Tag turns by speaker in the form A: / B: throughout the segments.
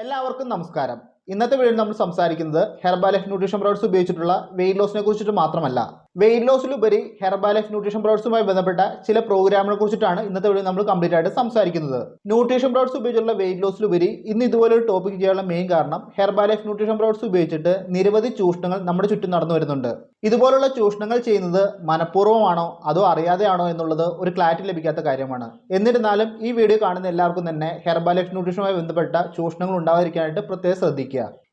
A: എല്ലാവർക്കും നമസ്കാരം. ഇന്നത്തെ വീഡിയോയിൽ നമ്മൾ സംസാരിക്കുന്നത് ഹെർബാലൈഫ് ന്യൂട്രീഷൻ പ്രോഡക്ട്സ് ഉപയോഗിച്ചിട്ടുള്ള വെയിറ്റ് ലോസിനെ കുറിച്ചിട്ട് മാത്രമല്ല, വെയിറ്റ് ലോസിലുപരി ഹെർബാലൈഫ് ന്യൂട്രീഷൻ പ്രോഡക്ട്സുമായി ബന്ധപ്പെട്ട ചില പ്രോഗ്രാമിനെ കുറിച്ചിട്ടാണ് ഇന്നത്തെ വീഡിയോ നമ്മൾ കംപ്ലീറ്റ് ആയിട്ട് സംസാരിക്കുന്നത്. ന്യൂട്രീഷൻ പ്രോഡക്ട്സ് ഉപയോഗിച്ചുള്ള വെയിറ്റ് ലോസിലുപരി ഇന്ന് ഇതുപോലെ ഒരു ടോപ്പിക് ചെയ്യാനുള്ള മെയിൻ കാരണം ഹെർബാലൈഫ് ന്യൂട്രീഷൻ പ്രോഡക്ട്സ് ഉപയോഗിച്ചിട്ട് നിരവധി ചൂഷണങ്ങൾ നമ്മുടെ ചുറ്റും നടന്നു വരുന്നുണ്ട്. ഇതുപോലുള്ള ചൂഷണങ്ങൾ ചെയ്യുന്നത് മനഃപൂർവ്വമാണോ അതോ അറിയാതെയാണോ എന്നുള്ളത് ഒരു ക്ലാരിറ്റി ലഭിക്കാത്ത കാര്യമാണ്. എന്നിരുന്നാലും ഈ വീഡിയോ കാണുന്ന എല്ലാവർക്കും തന്നെ ഹെർബാലൈഫ് ന്യൂട്രീഷനുമായി ബന്ധപ്പെട്ട ചൂഷണങ്ങൾ ഉണ്ടാകാതിരിക്കാനായിട്ട് പ്രത്യേകം ശ്രദ്ധിക്കുക.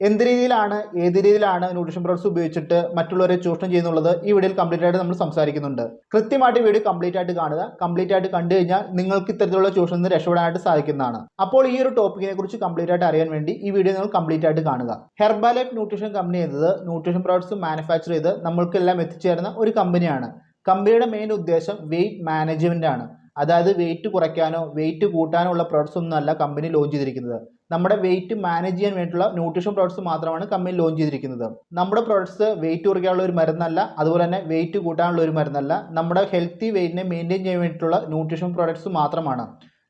A: എന്ത് രീതിയിലാണ് ഏത് രീതിയിലാണ് ന്യൂട്രീഷൻ പ്രോഡക്ട്സ് ഉപയോഗിച്ചിട്ട് മറ്റുള്ളവരെ ചൂഷണം ചെയ്യുന്നുള്ളത് ഈ വീഡിയോയിൽ കംപ്ലീറ്റ് ആയിട്ട് നമ്മൾ സംസാരിക്കുന്നുണ്ട്. കൃത്യമായിട്ട് വീഡിയോ കംപ്ലീറ്റ് ആയിട്ട് കാണുക. കംപ്ലീറ്റ് ആയിട്ട് കണ്ടു കഴിഞ്ഞാൽ നിങ്ങൾക്ക് ഇത്തരത്തിലുള്ള ചൂഷണത്തിൽ നിന്ന് രക്ഷപ്പെടാനായിട്ട് സാധിക്കുന്നതാണ്. അപ്പോൾ ഈ ഒരു ടോപ്പിക്കിനെ കുറിച്ച് കംപ്ലീറ്റ് ആയിട്ട് അറിയാൻ വേണ്ടി ഈ വീഡിയോ നിങ്ങൾ കംപ്ലീറ്റ് ആയിട്ട് കാണുക. ഹെർബാലൈഫ് ന്യൂട്രീഷൻ കമ്പനി എന്നത് ന്യൂട്രീഷൻ പ്രോഡക്ട്സ് മാനുഫാക്ചർ ചെയ്ത് നമ്മൾക്കെല്ലാം എത്തിച്ചേരുന്ന ഒരു കമ്പനിയാണ്. കമ്പനിയുടെ മെയിൻ ഉദ്ദേശം വെയിറ്റ് മാനേജ്മെന്റ് ആണ്. അതായത് വെയിറ്റ് കുറയ്ക്കാനോ വെയിറ്റ് കൂട്ടാനോ ഉള്ള പ്രോഡക്ട്സ് ഒന്നുമല്ല കമ്പനി ലോഞ്ച് ചെയ്തിരിക്കുന്നത്. നമ്മുടെ വെയിറ്റ് മാനേജ് ചെയ്യാൻ വേണ്ടിയിട്ടുള്ള ന്യൂട്രീഷൻ പ്രോഡക്ട്സ് മാത്രമാണ് കമ്പനി ലോഞ്ച് ചെയ്തിരിക്കുന്നത്. നമ്മുടെ പ്രോഡക്ട്സ് വെയിറ്റ് കുറയ്ക്കാനുള്ള ഒരു മരുന്നല്ല, അതുപോലെ തന്നെ വെയിറ്റ് കൂട്ടാനുള്ള ഒരു മരുന്നല്ല. നമ്മുടെ ഹെൽത്തി വെയിറ്റിനെ മെയിൻറ്റെയിൻ ചെയ്യാൻ വേണ്ടിയിട്ടുള്ള ന്യൂട്രീഷൻ പ്രോഡക്ട്സ് മാത്രമാണ്.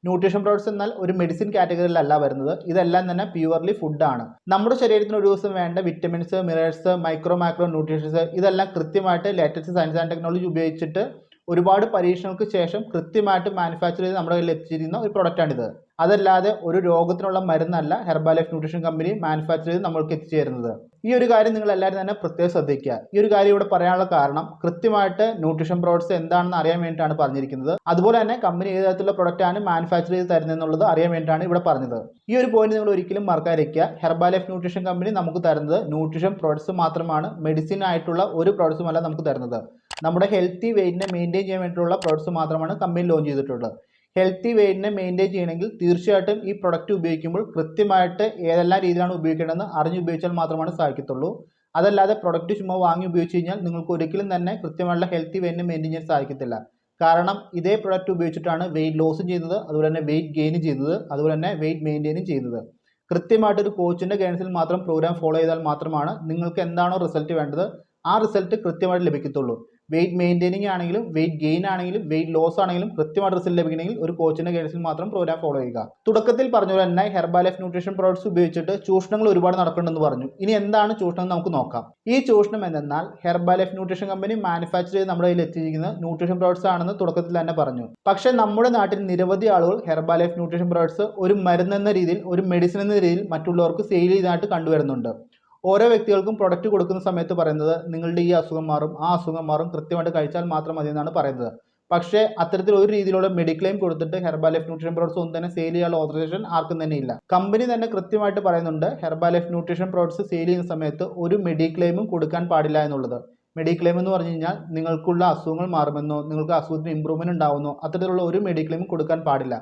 A: ന്യൂട്രീഷൻ പ്രോഡക്ട്സ് എന്നാൽ ഒരു മെഡിസിൻ കാറ്റഗറിയിലല്ല വരുന്നത്. ഇതെല്ലാം തന്നെ പ്യുവർലി ഫുഡാണ്. നമ്മുടെ ശരീരത്തിന് ഒരു ദിവസം വേണ്ട വിറ്റമിൻസ്, മിനറൽസ്, മാക്രോ ന്യൂട്രീഷൻസ് ഇതെല്ലാം കൃത്യമായിട്ട് ലേറ്റസ്റ്റ് സയൻസ് ആൻഡ് ടെക്നോളജി ഉപയോഗിച്ചിട്ട് ഒരുപാട് പരീക്ഷണങ്ങൾക്ക് ശേഷം കൃത്യമായിട്ട് മാനുഫാക്ചർ ചെയ്ത് നമ്മുടെ കയ്യിൽ എത്തിച്ചിരിക്കുന്ന ഒരു പ്രൊഡക്റ്റാണിത്. അതല്ലാതെ ഒരു രോഗത്തിനുള്ള മരുന്നല്ല ഹെർബാലൈഫ് ന്യൂട്രീഷൻ കമ്പനി മാനുഫാക്ചർ ചെയ്ത് നമ്മൾക്ക് എത്തിച്ചേരുന്നത്. ഈ ഒരു കാര്യം നിങ്ങൾ എല്ലാവരും തന്നെ പ്രത്യേകം ശ്രദ്ധിക്കുക. ഈ ഒരു കാര്യം ഇവിടെ പറയാനുള്ള കാരണം കൃത്യമായിട്ട് ന്യൂട്രീഷൻ പ്രോഡക്ട്സ് എന്താണെന്ന് അറിയാൻ വേണ്ടിയിട്ടാണ് പറഞ്ഞിരിക്കുന്നത്. അതുപോലെ തന്നെ കമ്പനി ഏത് തരത്തിലുള്ള പ്രൊഡക്റ്റാണ് മാനുഫാക്ചർ ചെയ്ത് തരുന്നതെന്നുള്ളത് അറിയാൻ വേണ്ടിയിട്ടാണ് ഇവിടെ പറഞ്ഞത്. ഈ ഒരു പോയിന്റ് നിങ്ങൾ ഒരിക്കലും മറക്കാതിരിക്കുക. ഹെർബാലൈഫ് ന്യൂട്രീഷൻ കമ്പനി നമുക്ക് തരുന്നത് ന്യൂട്രീഷൻ പ്രോഡക്ട്സ് മാത്രമാണ്, മെഡിസിൻ ആയിട്ടുള്ള ഒരു പ്രോഡക്ട്സും അല്ല നമുക്ക് തരുന്നത്. നമ്മുടെ ഹെൽത്തി വെയിറ്റിനെ മെയിൻറ്റെയിൻ ചെയ്യാൻ വേണ്ടിയിട്ടുള്ള പ്രോഡക്ട്സ് മാത്രമാണ് കമ്പനി ലോഞ്ച് ചെയ്തിട്ടുള്ളത്. ഹെൽത്തി വെയിറ്റിനെ മെയിൻറ്റെയിൻ ചെയ്യണമെങ്കിൽ തീർച്ചയായിട്ടും ഈ പ്രൊഡക്റ്റ് ഉപയോഗിക്കുമ്പോൾ കൃത്യമായിട്ട് ഏതെല്ലാം രീതിയിലാണ് ഉപയോഗിക്കേണ്ടതെന്ന് അറിഞ്ഞ് ഉപയോഗിച്ചാൽ മാത്രമാണ് സാധിക്കത്തുള്ളൂ. അതല്ലാതെ പ്രൊഡക്റ്റ് ചുമ്മാ വാങ്ങി ഉപയോഗിച്ച് കഴിഞ്ഞാൽ നിങ്ങൾക്ക് ഒരിക്കലും തന്നെ കൃത്യമായുള്ള ഹെൽത്തി വെയിറ്റിനെ മെയിൻറ്റെയിൻ ചെയ്യാൻ സാധിക്കത്തില്ല. കാരണം ഇതേ പ്രൊഡക്റ്റ് ഉപയോഗിച്ചിട്ടാണ് വെയിറ്റ് ലോസും ചെയ്യുന്നത്, അതുപോലെ തന്നെ വെയിറ്റ് ഗെയിനും ചെയ്യുന്നത്, അതുപോലെ തന്നെ വെയിറ്റ് മെയിൻറ്റെയിനും ചെയ്യുന്നത്. കൃത്യമായിട്ടൊരു കോച്ചിൻ്റെ ഗൈഡൻസിൽ മാത്രം പ്രോഗ്രാം ഫോളോ ചെയ്താൽ മാത്രമാണ് നിങ്ങൾക്ക് എന്താണോ റിസൾട്ട് വേണ്ടത് ആ റിസൾട്ട് കൃത്യമായിട്ട് ലഭിക്കത്തുള്ളൂ. വെയിറ്റ് മെയിൻറ്റെയിനിങ് ആണെങ്കിലും വെയിറ്റ് ഗെയിൻ ആണെങ്കിലും വെയിറ്റ് ലോസ് ആണെങ്കിലും കൃത്യമായിട്ട് റിസൾട്ട് ലഭിക്കണമെങ്കിൽ ഒരു കോച്ചിന്റെ ഗൈഡൻസിൽ മാത്രം പ്രോഗ്രാം ഫോളോ ചെയ്യുക. തുടക്കത്തിൽ പറഞ്ഞ പോലെ തന്നെ ഹെർബാലൈഫ് ന്യൂട്രീഷൻ പ്രോഡക്ട്സ് ഉപയോഗിച്ചിട്ട് ചൂഷണങ്ങൾ ഒരുപാട് നടക്കുന്നുണ്ടെന്ന് പറഞ്ഞു. ഇനി എന്താണ് ചൂഷണം നമുക്ക് നോക്കാം. ഈ ചൂഷണം എന്തെന്നാൽ ഹെർബാലൈഫ് ന്യൂട്രീഷൻ കമ്പനി മാനുഫാക്ചർ ചെയ്ത് നമ്മുടെ കയ്യിൽ എത്തിയിരിക്കുന്ന ന്യൂട്രീഷൻ പ്രോഡക്ട്സ് ആണെന്ന് തുടക്കത്തിൽ തന്നെ പറഞ്ഞു. പക്ഷേ നമ്മുടെ നാട്ടിൽ നിരവധി ആളുകൾ ഹെർബാലൈഫ് ന്യൂട്രീഷൻ പ്രോഡക്ട്സ് ഒരു മരുന്ന് എന്ന രീതിയിൽ, ഒരു മെഡിസിൻ എന്ന രീതിയിൽ മറ്റുള്ളവർക്ക് സെയിൽ ചെയ്തതായിട്ട് കണ്ടുവരുന്നുണ്ട്. ഓരോ വ്യക്തികൾക്കും പ്രൊഡക്റ്റ് കൊടുക്കുന്ന സമയത്ത് പറയുന്നത് നിങ്ങളുടെ ഈ അസുഖം മാറും, ആ അസുഖം മാറും, കൃത്യമായിട്ട് കഴിച്ചാൽ മാത്രം മതി എന്നാണ് പറയുന്നത്. പക്ഷേ അത്തരത്തിൽ ഒരു രീതിയിലുള്ള മെഡിക്ലെയിം കൊടുത്തിട്ട് ഹെർബാലൈഫ് ന്യൂട്രീഷൻ പ്രോഡക്ട്സ് ഒന്നും തന്നെ സെയിൽ ചെയ്യാനുള്ള ഓതറൈസേഷൻ ആർക്കും തന്നെ ഇല്ല. കമ്പനി തന്നെ കൃത്യമായിട്ട് പറയുന്നുണ്ട് ഹെർബാലൈഫ് ന്യൂട്രീഷൻ പ്രോഡക്ട്സ് സെയിൽ ചെയ്യുന്ന സമയത്ത് ഒരു മെഡിക്ലെയിമും കൊടുക്കാൻ പാടില്ല എന്നുള്ളത്. മെഡിക്ലെയിം എന്ന് പറഞ്ഞു കഴിഞ്ഞാൽ നിങ്ങൾക്കുള്ള അസുഖങ്ങൾ മാറുമെന്നോ നിങ്ങൾക്ക് അസുഖത്തിന് ഇമ്പ്രൂവ്മെന്റ് ഉണ്ടാവുന്നോ അത്തരത്തിലുള്ള ഒരു മെഡിക്ലെയിമും കൊടുക്കാൻ പാടില്ല.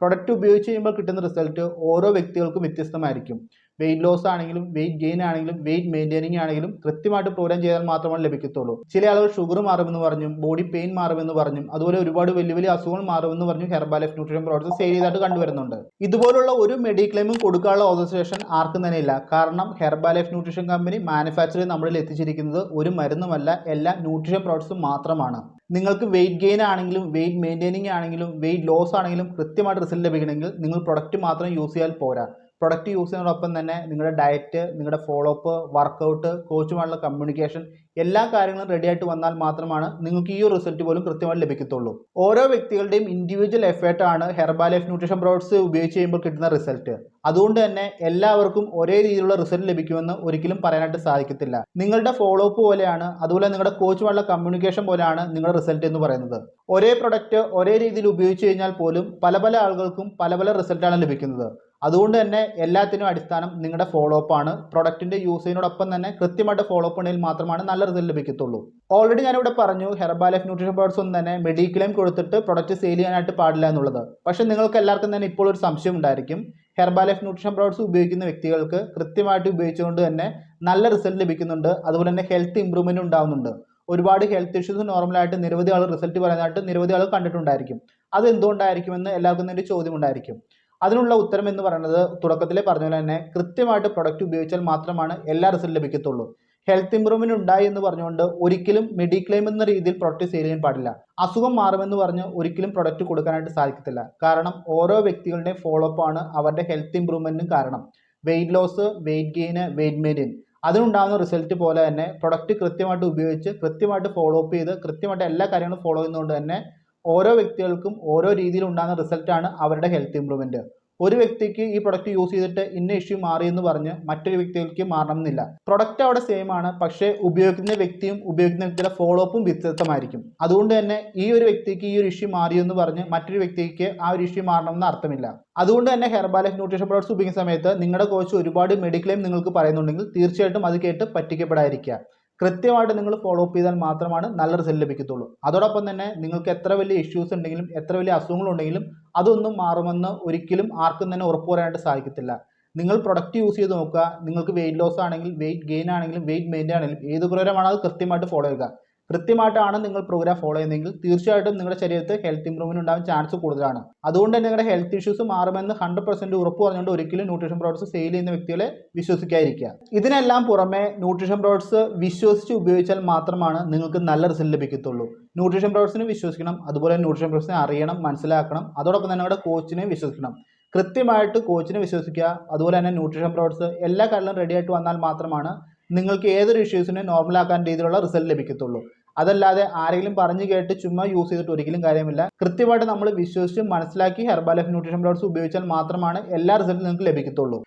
A: പ്രൊഡക്റ്റ് ഉപയോഗിച്ച് കഴിയുമ്പോൾ കിട്ടുന്ന റിസൾട്ട് ഓരോ വ്യക്തികൾക്കും വ്യത്യസ്തമായിരിക്കും. വെയിറ്റ് ലോസ് ആണെങ്കിലും വെയിറ്റ് ഗെയിൻ ആണെങ്കിലും വെയിറ്റ് മെയിൻറ്റെയിനിങ് ആണെങ്കിലും കൃത്യമായിട്ട് പ്രോഗ്രാം ചെയ്താൽ മാത്രമാണ് ലഭിക്കത്തുള്ളൂ. ചില ആളുകൾ ഷുഗർ മാറുമെന്ന് പറഞ്ഞും ബോഡി പെയിൻ മാറുമെന്ന് പറഞ്ഞും അതുപോലെ ഒരുപാട് വലിയ വലിയ അസുഖങ്ങൾ മാറുമെന്ന് പറഞ്ഞും ഹെർബാലൈഫ് ന്യൂട്രീഷൻ പ്രോഡക്ട്സ് സെയിൽ ചെയ്തായിട്ട് കണ്ടുവരുന്നുണ്ട്. ഇതുപോലുള്ള ഒരു മെഡിക്ലെയിമും കൊടുക്കാനുള്ള ഓതറൈസേഷൻ ആർക്കും തന്നെ ഇല്ല. കാരണം ഹെർബാലൈഫ് ന്യൂട്രീഷൻ കമ്പനി മാനുഫാക്ചർ ചെയ്ത് നമ്മളിൽ എത്തിച്ചിരിക്കുന്നത് ഒരു മരുന്നുമല്ല, എല്ലാ ന്യൂട്രീഷൻ പ്രോഡക്ട്സും മാത്രമാണ്. നിങ്ങൾക്ക് വെയിറ്റ് ഗെയിൻ ആണെങ്കിലും വെയിറ്റ് മെയിൻറ്റെയിനിങ് ആണെങ്കിലും വെയിറ്റ് ലോസ് ആണെങ്കിലും കൃത്യമായിട്ട് റിസൾട്ട് ലഭിക്കണമെങ്കിൽ നിങ്ങൾ പ്രൊഡക്റ്റ് മാത്രം യൂസ് ചെയ്താൽ പോരാ. പ്രൊഡക്റ്റ് യൂസ് ചെയ്യുന്നതോടൊപ്പം തന്നെ നിങ്ങളുടെ ഡയറ്റ്, നിങ്ങളുടെ ഫോളോ അപ്പ്, വർക്കൗട്ട്, കോച്ചുമായുള്ള കമ്മ്യൂണിക്കേഷൻ എല്ലാ കാര്യങ്ങളും റെഡി ആയിട്ട് വന്നാൽ മാത്രമാണ് നിങ്ങൾക്ക് ഈ ഒരു റിസൾട്ട് പോലും കൃത്യമായിട്ട് ലഭിക്കത്തുള്ളൂ. ഓരോ വ്യക്തികളുടെയും ഇൻഡിവിജ്വൽ എഫേർട്ടാണ് ഹെർബാലൈഫ് ന്യൂട്രീഷൻ പ്രോഡക്ട്സ് ഉപയോഗിച്ച് ചെയ്യുമ്പോൾ കിട്ടുന്ന റിസൾട്ട്. അതുകൊണ്ട് തന്നെ എല്ലാവർക്കും ഒരേ രീതിയിലുള്ള റിസൾട്ട് ലഭിക്കുമെന്ന് ഒരിക്കലും പറയാനായിട്ട് സാധിക്കത്തില്ല. നിങ്ങളുടെ ഫോളോ അപ്പ് പോലെയാണ്, അതുപോലെ നിങ്ങളുടെ കോച്ചുമായുള്ള കമ്മ്യൂണിക്കേഷൻ പോലെയാണ് നിങ്ങളുടെ റിസൾട്ട് എന്ന് പറയുന്നത്. ഒരേ പ്രൊഡക്റ്റ് ഒരേ രീതിയിൽ ഉപയോഗിച്ച് കഴിഞ്ഞാൽ പോലും പല പല ആളുകൾക്കും പല പല റിസൾട്ടാണ് ലഭിക്കുന്നത്. അതുകൊണ്ട് തന്നെ എല്ലാത്തിനും അടിസ്ഥാനം നിങ്ങളുടെ ഫോളോ അപ്പ് ആണ്. പ്രൊഡക്റ്റിന്റെ യൂസേജിനോടൊപ്പം തന്നെ കൃത്യമായിട്ട് ഫോളോ അപ്പ് ഉണ്ടെങ്കിൽ മാത്രമാണ് നല്ല റിസൾട്ട് ലഭിക്കത്തുള്ളൂ. ഓൾറെഡി ഞാനിവിടെ പറഞ്ഞു ഹെർബാലൈഫ് ന്യൂട്രീഷൻ പ്രോഡക്ട്സ് ഒന്നും തന്നെ മെഡിക്ലെയിം കൊടുത്തിട്ട് പ്രൊഡക്റ്റ് സെയിൽ ചെയ്യാനായിട്ട് പാടില്ല എന്നുള്ളത്. പക്ഷേ നിങ്ങൾക്ക് എല്ലാവർക്കും തന്നെ ഇപ്പോൾ ഒരു സംശയം ഉണ്ടായിരിക്കും. ഹെർബാലൈഫ് ന്യൂട്രീഷൻ പ്രോഡക്ട്സ് ഉപയോഗിക്കുന്ന വ്യക്തികൾക്ക് കൃത്യമായിട്ട് ഉപയോഗിച്ചുകൊണ്ട് തന്നെ നല്ല റിസൾട്ട് ലഭിക്കുന്നുണ്ട്, അതുപോലെ തന്നെ ഹെൽത്ത് ഇമ്പ്രൂവ്മെന്റ് ഉണ്ടാവുന്നുണ്ട്. ഒരുപാട് ഹെൽത്ത് ഇഷ്യൂസ് നോർമലായിട്ട് നിരവധി ആൾ റിസൾട്ട് പറയാനായിട്ട് നിരവധി ആൾ കണ്ടിട്ടുണ്ടായിരിക്കും. അത് എന്തുകൊണ്ടായിരിക്കുമെന്ന് എല്ലാവർക്കും തന്നെ ചോദ്യം ഉണ്ടായിരിക്കും. അതിനുള്ള ഉത്തരം എന്ന് പറയുന്നത് തുടക്കത്തിലെ പറഞ്ഞ പോലെ തന്നെ കൃത്യമായിട്ട് പ്രൊഡക്റ്റ് ഉപയോഗിച്ചാൽ മാത്രമാണ് എല്ലാ റിസൾട്ട് ലഭിക്കത്തുള്ളൂ. ഹെൽത്ത് ഇമ്പ്രൂവ്മെന്റ് ഉണ്ടായി എന്ന് പറഞ്ഞുകൊണ്ട് ഒരിക്കലും മെഡിക്ലെയിം എന്ന രീതിയിൽ പ്രൊഡക്റ്റ് സെയിൽ ചെയ്യാൻ പാടില്ല. അസുഖം മാറുമെന്ന് പറഞ്ഞ് ഒരിക്കലും പ്രൊഡക്റ്റ് കൊടുക്കാനായിട്ട് സാധിക്കത്തില്ല. കാരണം ഓരോ വ്യക്തികളുടെയും ഫോളോ അപ്പ് ആണ് അവരുടെ ഹെൽത്ത് ഇമ്പ്രൂവ്മെന്റിനും കാരണം. Weight loss, weight gain, weight maintain അതിനുണ്ടാകുന്ന റിസൾട്ട് പോലെ തന്നെ പ്രൊഡക്റ്റ് കൃത്യമായിട്ട് ഉപയോഗിച്ച് കൃത്യമായിട്ട് ഫോളോ അപ്പ് ചെയ്ത് കൃത്യമായിട്ട് എല്ലാ കാര്യങ്ങളും ഫോളോ ചെയ്യുന്നതുകൊണ്ട് തന്നെ ഓരോ വ്യക്തികൾക്കും ഓരോ രീതിയിൽ ഉണ്ടാകുന്ന റിസൾട്ടാണ് അവരുടെ ഹെൽത്ത് ഇമ്പ്രൂവ്മെൻറ്റ്. ഒരു വ്യക്തിക്ക് ഈ പ്രൊഡക്റ്റ് യൂസ് ചെയ്തിട്ട് ഇന്ന ഇഷ്യൂ മാറി എന്ന് പറഞ്ഞ് മറ്റൊരു വ്യക്തിക്ക് മാറണമെന്നില്ല. പ്രൊഡക്റ്റ് അവിടെ സെയിം ആണ്, പക്ഷേ ഉപയോഗിക്കുന്ന വ്യക്തിയും ഉപയോഗിക്കുന്ന വ്യക്തിയുടെ ഫോളോ അപ്പും വ്യത്യസ്തമായിരിക്കും. അതുകൊണ്ട് തന്നെ ഈ ഒരു വ്യക്തിക്ക് ഈ ഒരു ഇഷ്യൂ മാറിയെന്ന് പറഞ്ഞ് മറ്റൊരു വ്യക്തിക്ക് ആ ഒരു ഇഷ്യൂ മാറണമെന്ന് അർത്ഥമില്ല. അതുകൊണ്ട് തന്നെ ഹെർബാലൈഫ് ന്യൂട്രീഷൻ പ്രോഡക്ട്സ് ഉപയോഗിക്കുന്ന സമയത്ത് നിങ്ങളുടെ കോച്ച് ഒരുപാട് മെഡിക്ലെയിം നിങ്ങൾക്ക് പറയുന്നുണ്ടെങ്കിൽ തീർച്ചയായിട്ടും അത് കേട്ട് പറ്റിക്കപ്പെടാതിരിക്കുക. കൃത്യമായിട്ട് നിങ്ങൾ ഫോളോ അപ്പ് ചെയ്താൽ മാത്രമാണ് നല്ല റിസൾട്ട് ലഭിക്കത്തുള്ളൂ. അതോടൊപ്പം തന്നെ നിങ്ങൾക്ക് എത്ര വലിയ ഇഷ്യൂസ് ഉണ്ടെങ്കിലും എത്ര വലിയ അസുഖങ്ങളുണ്ടെങ്കിലും അതൊന്നും മാറുമെന്ന് ഒരിക്കലും ആർക്കും തന്നെ ഉറപ്പ് പറയാനായിട്ട് സാധിക്കത്തില്ല. നിങ്ങൾ പ്രൊഡക്റ്റ് യൂസ് ചെയ്ത് നോക്കുക. നിങ്ങൾക്ക് വെയിറ്റ് ലോസ് ആണെങ്കിൽ, വെയിറ്റ് ഗെയിൻ ആണെങ്കിലും, വെയിറ്റ് മെയിൻറ്റെയിൻ ആണെങ്കിലും ഏത് പ്രോഗ്രാമാണ് അത് കൃത്യമായിട്ട് ഫോളോ ചെയ്യുക. കൃത്യമായിട്ടാണ് നിങ്ങൾ പ്രോഗ്രാം ഫോളോ ചെയ്യുന്നതെങ്കിൽ തീർച്ചയായിട്ടും നിങ്ങളുടെ ശരീരത്തിൽ ഹെൽത്ത് ഇമ്പ്രൂവ്മെൻറ്റ് ഉണ്ടാകാൻ ചാൻസ് കൂടുതലാണ്. അതുകൊണ്ട് തന്നെ നിങ്ങളുടെ ഹെൽത്ത് ഇഷ്യൂസ് മാറുമെന്ന് 100% ഉറപ്പ് പറഞ്ഞുകൊണ്ട് ഒരിക്കലും ന്യൂട്രീഷൻ പ്രോഡക്ട്സ് സെയിൽ ചെയ്യുന്ന വ്യക്തികളെ വിശ്വസിക്കാതിരിക്കുക. ഇതിനെല്ലാം പുറമെ ന്യൂട്രീഷൻ പ്രോഡക്ട്സ് വിശ്വസിച്ച് ഉപയോഗിച്ചാൽ മാത്രമാണ് നിങ്ങൾക്ക് നല്ല റിസൾട്ട് ലഭിക്കത്തുള്ളൂ. ന്യൂട്രീഷൻ പ്രോഡക്ട്സിനെ വിശ്വസിക്കണം, അതുപോലെ ന്യൂട്രീഷൻ പ്രോഡക്ട്സിനെ അറിയണം, മനസ്സിലാക്കണം. അതോടൊപ്പം തന്നെ നിങ്ങളുടെ കോച്ചിനെ വിശ്വസിക്കണം. കൃത്യമായിട്ട് കോച്ചിനെ വിശ്വസിക്കുക. അതുപോലെ തന്നെ ന്യൂട്രീഷൻ പ്രോഡക്ട്സ് എല്ലാ കാര്യങ്ങളും റെഡി ആയിട്ട് വന്നാൽ മാത്രമാണ് നിങ്ങൾക്ക് ഏതൊരു ഇഷ്യൂസിനെ നോർമലാക്കാൻ രീതിയിലുള്ള റിസൾട്ട് ലഭിക്കത്തുള്ളൂ. അതല്ലാതെ ആരെങ്കിലും പറഞ്ഞു കേട്ട് ചുമ്മാ യൂസ് ചെയ്തിട്ട് ഒരിക്കലും കാര്യമില്ല. കൃത്യമായിട്ട് നമ്മൾ വിശ്വസിച്ച് മനസ്സിലാക്കി ഹെർബാലൈഫ് ന്യൂട്രീഷൻ പ്രോഡക്ട്സ് ഉപയോഗിച്ചാൽ മാത്രമാണ് എല്ലാ റിസൾട്ടും നിങ്ങൾക്ക് ലഭിക്കത്തുള്ളൂ.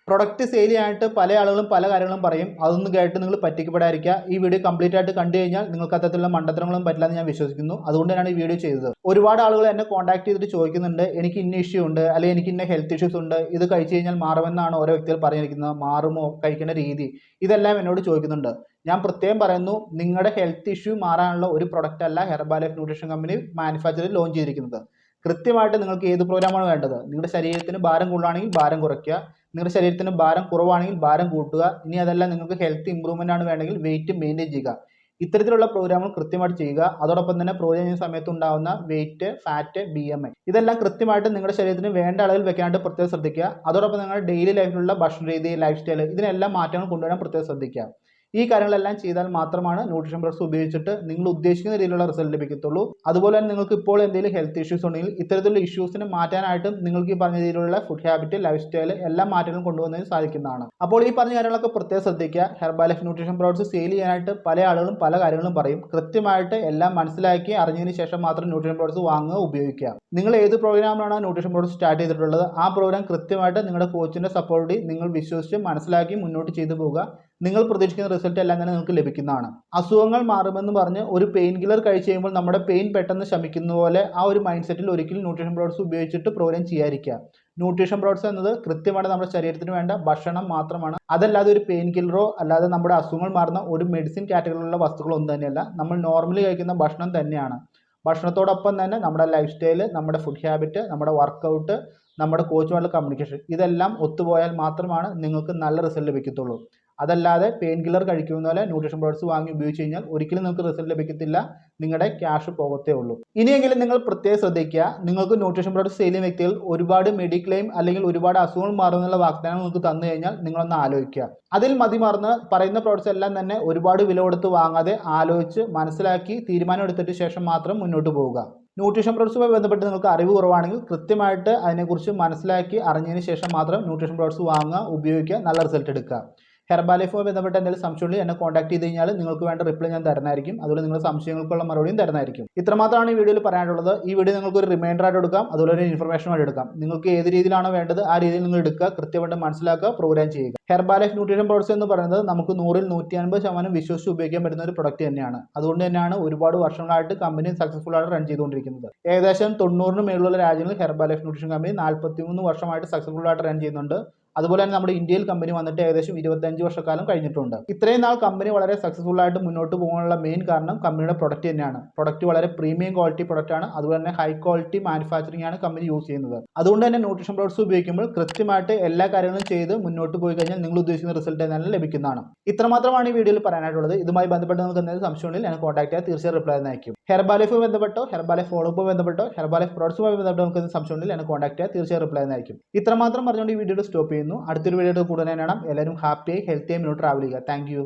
A: പ്രൊഡക്റ്റ് സെയിൽ ചെയ്യാനായിട്ട് പല ആളുകളും പല കാര്യങ്ങളും പറയും. അതൊന്നും കേട്ട് നിങ്ങൾ പറ്റിക്കപ്പെടാതിരിക്കുക. ഈ വീഡിയോ കംപ്ലീറ്റ് ആയിട്ട് കണ്ടു കഴിഞ്ഞാൽ നിങ്ങൾക്ക് അത്തരത്തിലുള്ള മണ്ടത്തരങ്ങളും പറ്റില്ലെന്ന് ഞാൻ വിശ്വസിക്കുന്നു. അതുകൊണ്ട് തന്നെയാണ് ഈ വീഡിയോ ചെയ്തത്. ഒരുപാട് ആളുകൾ എന്നെ കോൺടാക്ട് ചെയ്തിട്ട് ചോദിക്കുന്നുണ്ട്, എനിക്ക് ഇന്ന ഇഷ്യൂ ഉണ്ട്, അല്ലെങ്കിൽ എനിക്ക് ഇന്ന ഹെൽത്ത് ഇഷ്യൂസ് ഉണ്ട്, ഇത് കഴിച്ചു കഴിഞ്ഞാൽ മാറുമെന്നാണ് ഓരോ വ്യക്തികൾ പറഞ്ഞിരിക്കുന്നത്. മാറുമോ, കഴിക്കേണ്ട രീതി, ഇതെല്ലാം എന്നോട് ചോദിക്കുന്നുണ്ട്. ഞാൻ പ്രത്യേകം പറയുന്നു, നിങ്ങളുടെ ഹെൽത്ത് ഇഷ്യൂ മാറാനുള്ള ഒരു പ്രൊഡക്റ്റ് അല്ല ഹെർബാലൈഫ് ന്യൂട്രീഷൻ കമ്പനി മാനുഫാക്ചറിൽ ലോഞ്ച് ചെയ്തിരിക്കുന്നത്. കൃത്യമായിട്ട് നിങ്ങൾക്ക് ഏത് പ്രോഗ്രാമാണ് വേണ്ടത്. നിങ്ങളുടെ ശരീരത്തിന് ഭാരം കൂടുതലാണെങ്കിൽ ഭാരം കുറയ്ക്കുക, നിങ്ങളുടെ ശരീരത്തിന് ഭാരം കുറവാണെങ്കിൽ ഭാരം കൂട്ടുക. ഇനി അതല്ല നിങ്ങൾക്ക് ഹെൽത്ത് ഇമ്പ്രൂവ്മെൻ്റ് ആണ് വേണമെങ്കിൽ വെയിറ്റ് മെയിൻറ്റെയിൻ ചെയ്യുക. ഇത്തരത്തിലുള്ള പ്രോഗ്രാമുകൾ കൃത്യമായിട്ട് ചെയ്യുക. അതോടൊപ്പം തന്നെ പ്രോഗ്രാം ചെയ്യുന്ന സമയത്ത് ഉണ്ടാകുന്ന വെയിറ്റ്, ഫാറ്റ്, BMI ഇതെല്ലാം കൃത്യമായിട്ട് നിങ്ങളുടെ ശരീരത്തിന് വേണ്ട അളവിൽ വെക്കാനായിട്ട് പ്രത്യേകം ശ്രദ്ധിക്കുക. അതോടൊപ്പം നിങ്ങളുടെ ഡെയിലി ലൈഫിലുള്ള ഭക്ഷണ രീതി, ലൈഫ് സ്റ്റൈൽ ഇതിനെല്ലാം മാറ്റങ്ങൾ കൊണ്ടുവരാൻ പ്രത്യേകം ശ്രദ്ധിക്കുക. ഈ കാര്യങ്ങളെല്ലാം ചെയ്താൽ മാത്രമാണ് ന്യൂട്രീഷൻ പ്രോഡക്ട്സ് ഉപയോഗിച്ചിട്ട് നിങ്ങൾ ഉദ്ദേശിക്കുന്ന രീതിയിലുള്ള റിസൾട്ട് ലഭിക്കത്തുള്ളൂ. അതുപോലെ തന്നെ നിങ്ങൾക്ക് ഇപ്പോൾ എന്തെങ്കിലും ഹെൽത്ത് ഇഷ്യൂസ് ഉണ്ടെങ്കിൽ ഇത്തരത്തിലുള്ള ഇഷ്യൂസിനെ മാറ്റാനായിട്ടും നിങ്ങൾക്ക് ഈ പറഞ്ഞ രീതിയിലുള്ള ഫുഡ് ഹാബിറ്റ്, ലൈഫ് സ്റ്റൈൽ എല്ലാ മാറ്റങ്ങളും കൊണ്ടുവന്നതിന് സാധിക്കുന്നതാണ്. അപ്പോൾ ഈ പറഞ്ഞ കാര്യങ്ങളൊക്കെ പ്രത്യേകം ശ്രദ്ധിക്കുക. ഹെർബാലൈഫ് ന്യൂട്രീഷൻ പ്രോഡക്ട്സ് സെയിൽ ചെയ്യാനായിട്ട് പല ആളുകളും പല കാര്യങ്ങളും പറയും. കൃത്യമായിട്ട് എല്ലാം മനസ്സിലാക്കി അറിഞ്ഞതിന് ശേഷം മാത്രം ന്യൂട്രീഷൻ പ്രോഡക്ട്സ് വാങ്ങുക, ഉപയോഗിക്കുക. നിങ്ങൾ ഏത് പ്രോഗ്രാമിലാണ് ന്യൂട്രീഷൻ പ്രോഡക്ട്സ് സ്റ്റാർട്ട് ചെയ്തിട്ടുള്ളത്, ആ പ്രോഗ്രാം കൃത്യമായിട്ട് നിങ്ങളുടെ കോച്ചിൻ്റെ സപ്പോർട്ട് നിങ്ങൾ വിശ്വസിച്ച് മനസ്സിലാക്കി മുന്നോട്ട് ചെയ്തു പോവുക. നിങ്ങൾ പ്രതീക്ഷിക്കുന്ന റിസൾട്ട് എല്ലാം തന്നെ നിങ്ങൾക്ക് ലഭിക്കുന്നതാണ്. അസുഖങ്ങൾ മാറുമെന്ന് പറഞ്ഞ് ഒരു പെയിൻ കില്ലർ കഴിച്ച് കഴിയുമ്പോൾ നമ്മുടെ പെയിൻ പെട്ടെന്ന് ശമിക്കുന്ന പോലെ ആ ഒരു മൈൻഡ് സെറ്റിൽ ഒരിക്കലും ന്യൂട്രീഷൻ പ്രോഡക്ട്സ് ഉപയോഗിച്ചിട്ട് പ്രോഗ്രാം ചെയ്യാതിരിക്കുക. ന്യൂട്രീഷൻ പ്രോഡക്ട്സ് എന്നത് കൃത്യമായിട്ട് നമ്മുടെ ശരീരത്തിന് വേണ്ട ഭക്ഷണം മാത്രമാണ്. അതല്ലാതെ ഒരു പെയിൻ കില്ലറോ അല്ലാതെ നമ്മുടെ അസുഖങ്ങൾ മാറുന്ന ഒരു മെഡിസിൻ കാറ്റഗറിയിലുള്ള വസ്തുക്കളൊന്നും തന്നെയല്ല. നമ്മൾ നോർമലി കഴിക്കുന്ന ഭക്ഷണം തന്നെയാണ്. ഭക്ഷണത്തോടൊപ്പം തന്നെ നമ്മുടെ ലൈഫ് സ്റ്റൈൽ, നമ്മുടെ ഫുഡ് ഹാബിറ്റ്, നമ്മുടെ വർക്കൗട്ട്, നമ്മുടെ കോച്ചുമായിട്ടുള്ള കമ്മ്യൂണിക്കേഷൻ ഇതെല്ലാം ഒത്തുപോയാൽ മാത്രമാണ് നിങ്ങൾക്ക് നല്ല റിസൾട്ട് ലഭിക്കത്തുള്ളൂ. അതല്ലാതെ പെയിൻ കില്ലർ കഴിക്കുന്ന പോലെ ന്യൂട്രീഷൻ പ്രോഡക്ട്സ് വാങ്ങി ഉപയോഗിച്ച് കഴിഞ്ഞാൽ ഒരിക്കലും നിങ്ങൾക്ക് റിസൾട്ട് ലഭിക്കത്തില്ല. നിങ്ങളുടെ ക്യാഷ് പോകത്തേ ഉള്ളൂ. ഇനിയെങ്കിലും നിങ്ങൾ പ്രത്യേകം ശ്രദ്ധിക്കുക. നിങ്ങൾക്ക് ന്യൂട്രീഷൻ പ്രോഡക്ട്സ് സെയിൽ ചെയ്യുന്ന വ്യക്തികൾ ഒരുപാട് മെഡിക്ലെയിം അല്ലെങ്കിൽ ഒരുപാട് അസുഖങ്ങൾ മാറുന്നുള്ള വാഗ്ദാനം നിങ്ങൾക്ക് തന്നു കഴിഞ്ഞാൽ നിങ്ങളൊന്ന് ആലോചിക്കുക. അതിൽ മതിമറന്ന് പറയുന്ന പ്രോഡക്ട്സ് എല്ലാം തന്നെ ഒരുപാട് വില കൊടുത്ത് വാങ്ങാതെ ആലോചിച്ച് മനസ്സിലാക്കി തീരുമാനം എടുത്തിട്ട് ശേഷം മാത്രം മുന്നോട്ട് പോവുക. ന്യൂട്രീഷൻ പ്രോഡക്ട്സുമായി ബന്ധപ്പെട്ട് നിങ്ങൾക്ക് അറിവ് കുറവാണെങ്കിൽ കൃത്യമായിട്ട് അതിനെക്കുറിച്ച് മനസ്സിലാക്കി അറിഞ്ഞതിന് ശേഷം മാത്രം ന്യൂട്രീഷൻ പ്രോഡക്ട്സ് വാങ്ങുക, ഉപയോഗിക്കുക, നല്ല റിസൾട്ട് എടുക്കുക. ഹെർബാലൈഫുമായി ബന്ധപ്പെട്ട എന്തെങ്കിലും സംശയമുണ്ടെങ്കിൽ എന്നെ കോൺടാക്ട് ചെയ്ത് കഴിഞ്ഞാൽ നിങ്ങൾക്ക് വേണ്ട റിപ്ലൈ ഞാൻ തരുന്നതായിരിക്കും. അതുപോലെ നിങ്ങളുടെ സംശയങ്ങൾക്കുള്ള മറുപടിയും തരുന്നതായിരിക്കും. ഇത്രമാത്രമാണ് ഈ വീഡിയോയിൽ പറയാനുള്ളത്. ഈ വീഡിയോ നിങ്ങൾക്ക് ഒരു റിമൈൻഡർ ആയിട്ട് എടുക്കാം, അതുപോലെ ഒരു ഇൻഫർമേഷനുമായിട്ട് എടുക്കാം. നിങ്ങൾക്ക് ഏത് രീതിയിലാണോ വേണ്ടത് ആ രീതിയിൽ നിങ്ങൾ എടുക്കുക, കൃത്യമായിട്ട് മനസ്സിലാക്കുക, പ്രോഗ്രാം ചെയ്യുക. ഹെർബാലൈഫ് ന്യൂട്രീഷൻ പ്രോഡക്ട്സ് എന്ന് പറയുന്നത് നമുക്ക് 100-ൽ 150% വിശ്വസിച്ച് ഉപയോഗിക്കാൻ പറ്റുന്ന ഒരു പ്രൊഡക്റ്റ് തന്നെയാണ്. അതുകൊണ്ട് തന്നെയാണ് ഒരുപാട് വർഷങ്ങളായിട്ട് കമ്പനി സക്സസ്ഫുൾ ആയിട്ട് റൺ ചെയ്തുകൊണ്ടിരിക്കുന്നത്. ഏകദേശം 90-ന് മേലുള്ള രാജ്യങ്ങളിൽ ഹെർബാലൈഫ് ന്യൂട്രീഷൻ കമ്പനി 43 വർഷമായിട്ട് സക്സസ്ഫുൾ ആയിട്ട് റൺ ചെയ്യുന്നുണ്ട്. അതുപോലെ തന്നെ നമ്മുടെ ഇന്ത്യയിൽ കമ്പനി വന്നിട്ട് ഏകദേശം 25 വർഷക്കാലം കഴിഞ്ഞിട്ടുണ്ട്. ഇത്രയും നാൾ കമ്പനി വളരെ സക്സസ്ഫുൾ ആയിട്ട് മുന്നോട്ട് പോകാനുള്ള മെയിൻ കാരണം കമ്പനിയുടെ പ്രൊഡക്റ്റ് തന്നെയാണ്. പ്രൊഡക്റ്റ് വളരെ പ്രീമിയം ക്വാളിറ്റി പ്രൊഡക്റ്റ് ആണ്. അതുപോലെ തന്നെ ഹൈ ക്വാളിറ്റി മാനുഫാക്ചറിംഗ് ആണ് കമ്പനി യൂസ് ചെയ്യുന്നത്. അതുകൊണ്ട് തന്നെ ന്യൂട്രീഷൻ പ്രോഡക്ട്സ് ഉപയോഗിക്കുമ്പോൾ കൃത്യമായിട്ട് എല്ലാ കാര്യങ്ങളും ചെയ്ത് മുന്നോട്ട് പോയി കഴിഞ്ഞാൽ നിങ്ങൾ ഉദ്ദേശിക്കുന്ന റിസൾട്ട് തന്നെ ലഭിക്കുന്നതാണ്. ഇത്രമാത്രമാണ് ഈ വീഡിയോയിൽ പറയാനായിട്ടുള്ളത്. ഇതുമായി ബന്ധപ്പെട്ട് നിങ്ങൾക്ക് എന്തെങ്കിലും സംശയമുണ്ടെങ്കിൽ എന്നെ കോൺടാക്ട് ചെയ്യാൻ തീർച്ചയായും റിപ്ലൈ തന്നേക്കും. ഹെർബാലൈഫുമായി ബന്ധപ്പെട്ടോ, ഹെർബാലൈഫ് ഫോളോ അപ്പ് ബന്ധപ്പെട്ടോ, ഹെർബാലൈഫ് പ്രോഡക്ട്സുമായി ബന്ധപ്പെട്ടോ നിങ്ങൾക്ക് സംശയമുണ്ടെങ്കിൽ എന്നെ കോൺടാക്ട് ചെയ്യാൻ തീർച്ചയായും റിപ്ലൈ തന്നേക്കും. ഇത്രമാത്രം പറഞ്ഞുകൊണ്ട് ഈ വീഡിയോ സ്റ്റോപ്പ് ചെയ്യുന്നു. അടുത്തൊരു വീഡിയോ കൂടുതൽ കാണാം. എല്ലാവരും ഹാപ്പിയായി ഹെൽത്തിയായി മുന്നോട്ട് ട്രാവൽ ചെയ്യുക. Thank you.